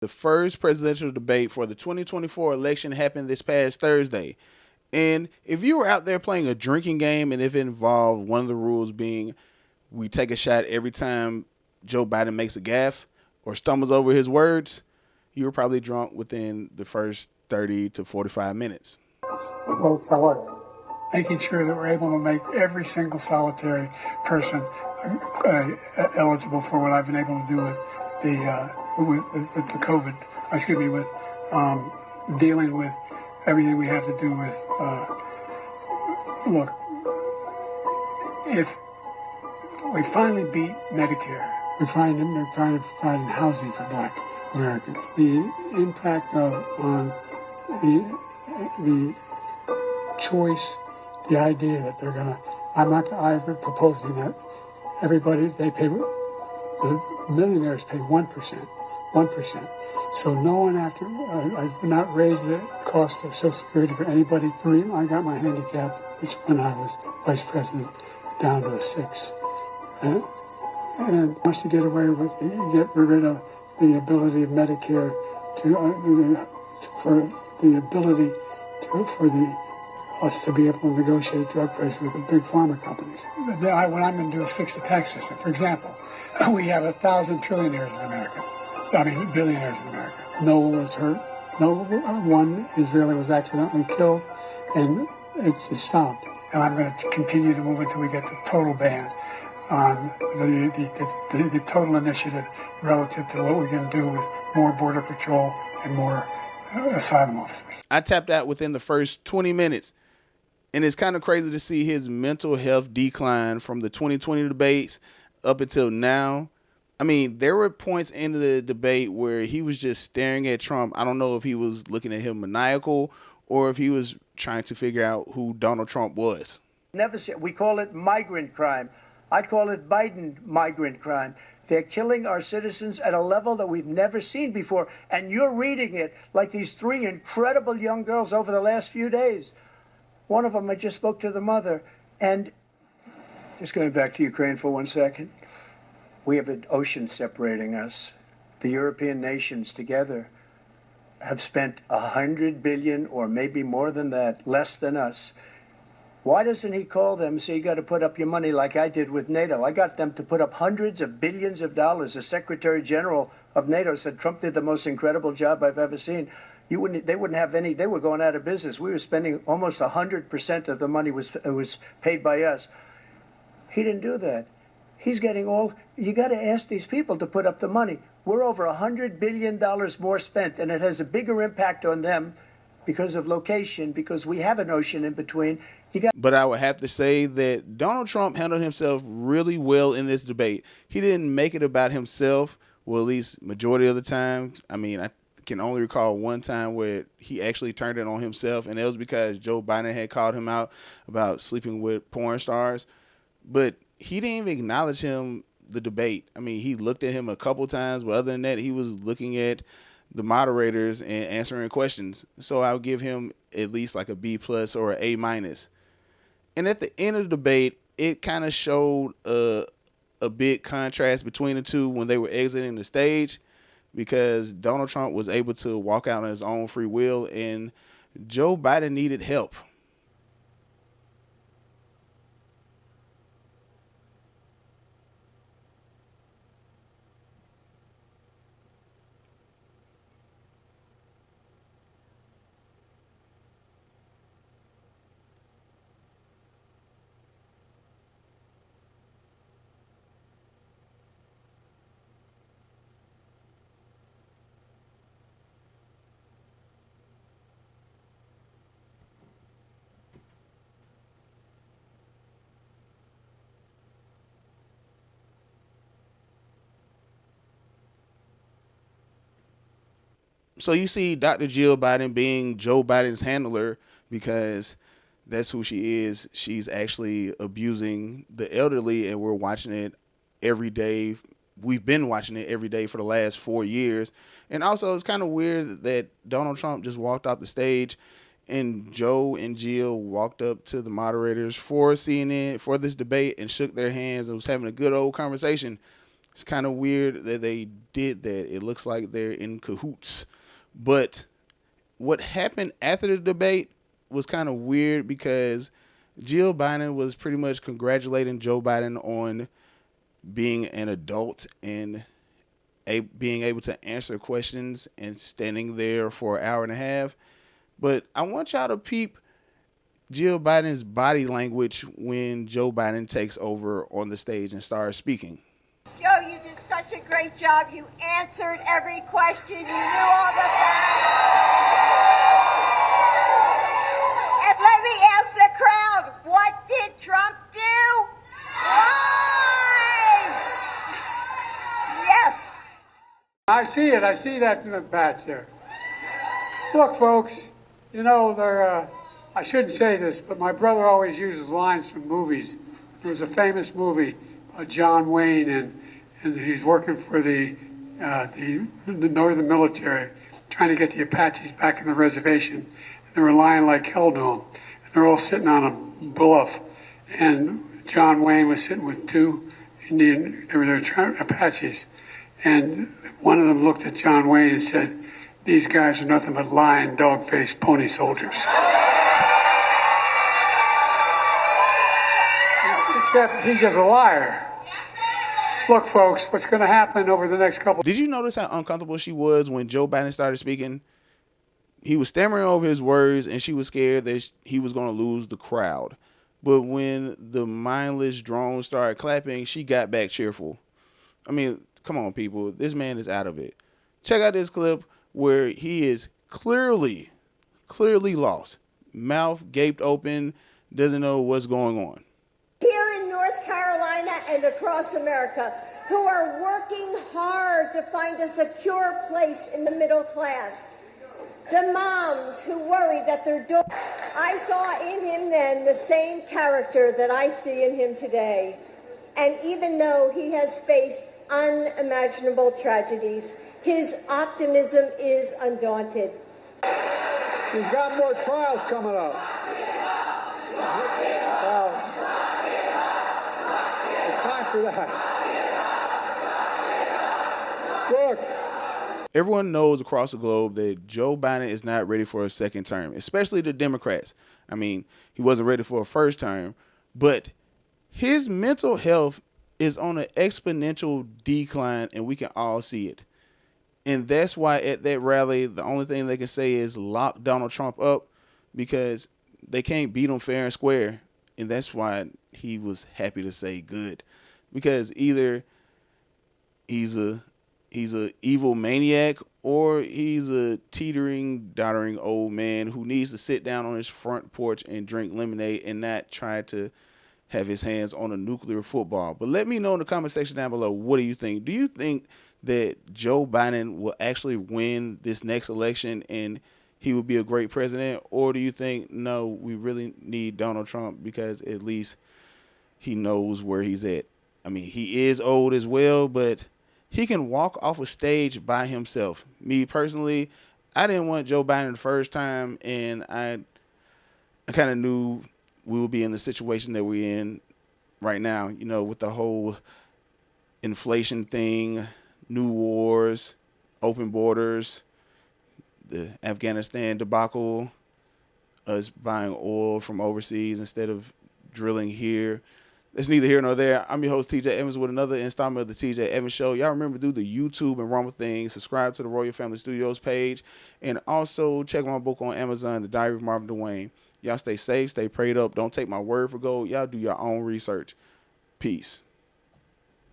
The first presidential debate for the 2024 election happened this past Thursday. And if you were out there playing a drinking game and if it involved one of the rules being we take a shot every time Joe Biden makes a gaffe or stumbles over his words, you were probably drunk within the first 30 to 45 minutes. Vote for what? Making sure that we're able to make every single solitary person eligible for what I've been able to do with the COVID. With dealing with everything we have to do with. Look, if we finally beat Medicare, we're trying to provide housing for Black Americans. The impact on the choice, the idea that they're gonna. I've been proposing that everybody the millionaires pay 1%. So no one I've not raised the cost of Social Security for anybody. I got my handicap, which when I was vice president, down to a 6. And wants to get rid of the ability of Medicare for us to be able to negotiate drug prices with the big pharma companies. What I'm going to do is fix the tax system. For example, we have 1,000 trillionaires in America. Billionaires in America. No one was hurt. No one Israeli was accidentally killed, and it just stopped. And I'm going to continue to move until we get the total ban on the total initiative relative to what we're going to do with more border patrol and more asylum officers. I tapped out within the first 20 minutes. And it's kind of crazy to see his mental health decline from the 2020 debates up until now. I mean, there were points in the debate where he was just staring at Trump. I don't know if he was looking at him maniacal or if he was trying to figure out who Donald Trump was. We call it migrant crime. I call it Biden migrant crime. They're killing our citizens at a level that we've never seen before. And you're reading it like these 3 incredible young girls over the last few days. One of them, I just spoke to the mother. And just going back to Ukraine for 1 second. We have an ocean separating us. The European nations together have spent $100 billion or maybe more than that, less than us. Why doesn't he call them and say, you got to put up your money like I did with NATO? I got them to put up hundreds of billions of dollars. The Secretary General of NATO said Trump did the most incredible job I've ever seen. They wouldn't have any, they were going out of business. We were spending almost 100% of the money was paid by us. He didn't do that. He's getting you got to ask these people to put up the money. We're over $100 billion more spent, and it has a bigger impact on them because of location, because we have an ocean in between. But I would have to say that Donald Trump handled himself really well in this debate. He didn't make it about himself, well, at least majority of the time. I mean, I can only recall one time where he actually turned it on himself, and it was because Joe Biden had called him out about sleeping with porn stars. But he didn't even acknowledge the debate. I mean, he looked at him a couple times, but other than that, he was looking at the moderators and answering questions. So I'll give him at least like a B+ or an A-. And at the end of the debate, it kind of showed a big contrast between the two when they were exiting the stage, because Donald Trump was able to walk out on his own free will and Joe Biden needed help. So you see Dr. Jill Biden being Joe Biden's handler because that's who she is. She's actually abusing the elderly, and we're watching it every day. We've been watching it every day for the last 4 years. And also, it's kind of weird that Donald Trump just walked off the stage and Joe and Jill walked up to the moderators for CNN for this debate and shook their hands and was having a good old conversation. It's kind of weird that they did that. It looks like they're in cahoots. But what happened after the debate was kind of weird because Jill Biden was pretty much congratulating Joe Biden on being an adult and being able to answer questions and standing there for an hour and a half. But I want y'all to peep Jill Biden's body language when Joe Biden takes over on the stage and starts speaking. Joe, you did such a great job. You answered every question. You knew all the facts. And let me ask the crowd, what did Trump do? Lie! Yes. I see it. I see that patch there. Look, folks, you know, I shouldn't say this, but my brother always uses lines from movies. There was a famous movie by John Wayne, and he's working for the Northern military, trying to get the Apaches back in the reservation. And they were lying like hell to them. And they're all sitting on a bluff. And John Wayne was sitting with two Apaches. And one of them looked at John Wayne and said, "These guys are nothing but lying, dog-faced pony soldiers." Except he's just a liar. Look, folks, what's going to happen over the next couple... Did you notice how uncomfortable she was when Joe Biden started speaking? He was stammering over his words, and she was scared that he was going to lose the crowd. But when the mindless drone started clapping, she got back cheerful. I mean, come on, people. This man is out of it. Check out this clip where he is clearly lost. Mouth gaped open, doesn't know what's going on. Here in North Carolina and across America, who are working hard to find a secure place in the middle class. The moms who worry that their daughter... I saw in him then the same character that I see in him today. And even though he has faced unimaginable tragedies, his optimism is undaunted. He's got more trials coming up. Time for that. Look. Everyone knows across the globe that Joe Biden is not ready for a second term, especially the Democrats. I mean, he wasn't ready for a first term, but his mental health is on an exponential decline, and we can all see it. And that's why at that rally, the only thing they can say is lock Donald Trump up, because they can't beat him fair and square. And that's why he was happy to say good, because either he's a evil maniac or he's a teetering, doddering old man who needs to sit down on his front porch and drink lemonade and not try to have his hands on a nuclear football. But let me know in the comment section down below, what do you think? Do you think that Joe Biden will actually win this next election and he would be a great president? Or do you think, no, we really need Donald Trump because at least he knows where he's at? I mean, he is old as well, but he can walk off a stage by himself. Me personally, I didn't want Joe Biden the first time, and I kind of knew we would be in the situation that we're in right now, you know, with the whole inflation thing, new wars, open borders, the Afghanistan debacle, us buying oil from overseas instead of drilling here. It's neither here nor there. I'm your host, TJ Evans, with another installment of the TJ Evans Show. Y'all remember to do the YouTube and Rumble thing. Subscribe to the Royal Family Studios page. And also check my book on Amazon, The Diary of Marvin Dwayne. Y'all stay safe, stay prayed up. Don't take my word for gold. Y'all do your own research. Peace.